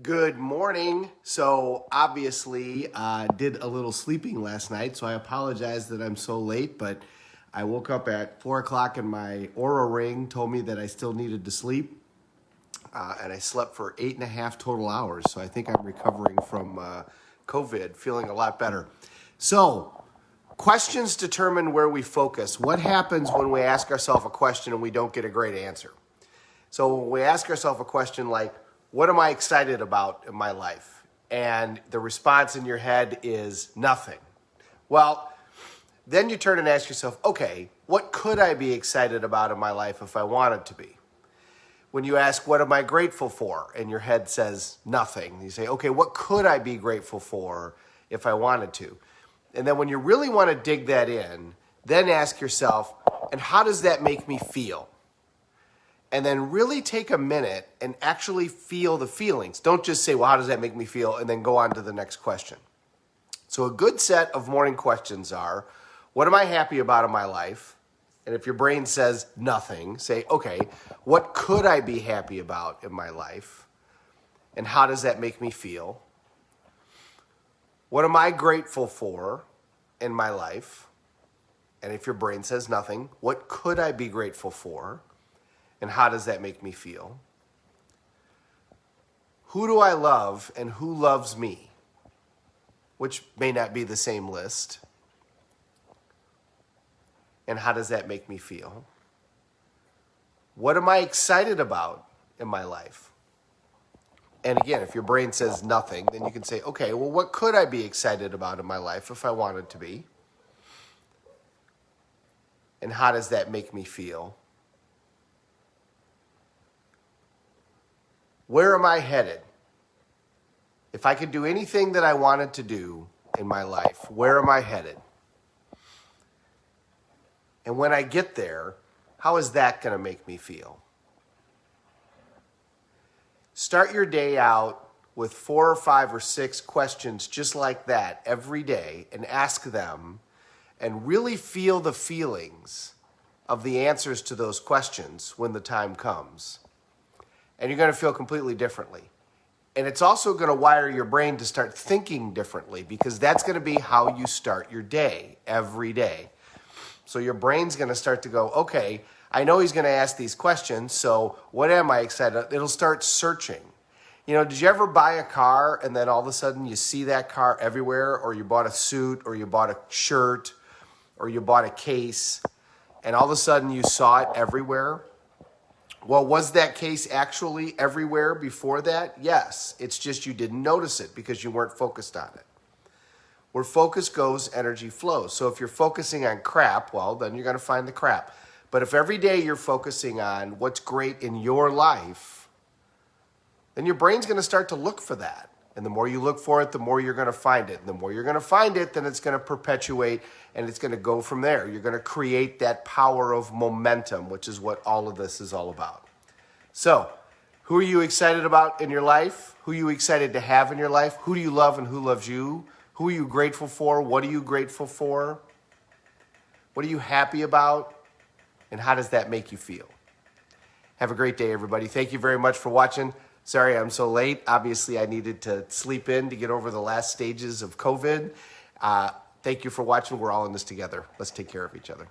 Good morning. So obviously did a little sleeping last night, so I apologize that I'm so late, but I woke up at 4 o'clock and my Aura ring told me that I still needed to sleep, and I slept for 8.5 total hours. So I think I'm recovering from COVID, feeling a lot better. So questions determine where we focus. What happens when we ask ourselves a question and we don't get a great answer? So when we ask ourselves a question like, what am I excited about in my life? And the response in your head is nothing. Well, then you turn and ask yourself, okay, what could I be excited about in my life if I wanted to be? When you ask, what am I grateful for? And your head says nothing. You say, okay, what could I be grateful for if I wanted to? And then when you really want to dig that in, then ask yourself, and how does that make me feel? And then really take a minute and actually feel the feelings. Don't just say, well, how does that make me feel? And then go on to the next question. So a good set of morning questions are, what am I happy about in my life? And if your brain says nothing, say, okay, what could I be happy about in my life? And how does that make me feel? What am I grateful for in my life? And if your brain says nothing, what could I be grateful for? And how does that make me feel? Who do I love and who loves me? Which may not be the same list. And how does that make me feel? What am I excited about in my life? And again, if your brain says nothing, then you can say, okay, well, what could I be excited about in my life if I wanted to be? And how does that make me feel? Where am I headed? If I could do anything that I wanted to do in my life, where am I headed? And when I get there, how is that going to make me feel? Start your day out with 4 or 5 or 6 questions just like that every day and ask them and really feel the feelings of the answers to those questions when the time comes. And you're going to feel completely differently. And it's also going to wire your brain to start thinking differently because that's going to be how you start your day every day. So your brain's going to start to go, okay, I know he's going to ask these questions, so what am I excited? It'll start searching. You know, did you ever buy a car and then all of a sudden you see that car everywhere, or you bought a suit, or you bought a shirt, or you bought a case, and all of a sudden you saw it everywhere? Well, was that case actually everywhere before that? Yes. It's just you didn't notice it because you weren't focused on it. Where focus goes, energy flows. So if you're focusing on crap, well, then you're going to find the crap. But if every day you're focusing on what's great in your life, then your brain's going to start to look for that. And the more you look for it, the more you're going to find it. And the more you're going to find it, then it's going to perpetuate and it's going to go from there. You're going to create that power of momentum, which is what all of this is all about. So, who are you excited about in your life? Who are you excited to have in your life? Who do you love and who loves you? Who are you grateful for? What are you grateful for? What are you happy about? And how does that make you feel? Have a great day, everybody. Thank you very much for watching. Sorry I'm so late. Obviously, I needed to sleep in to get over the last stages of COVID. Thank you for watching. We're all in this together. Let's take care of each other.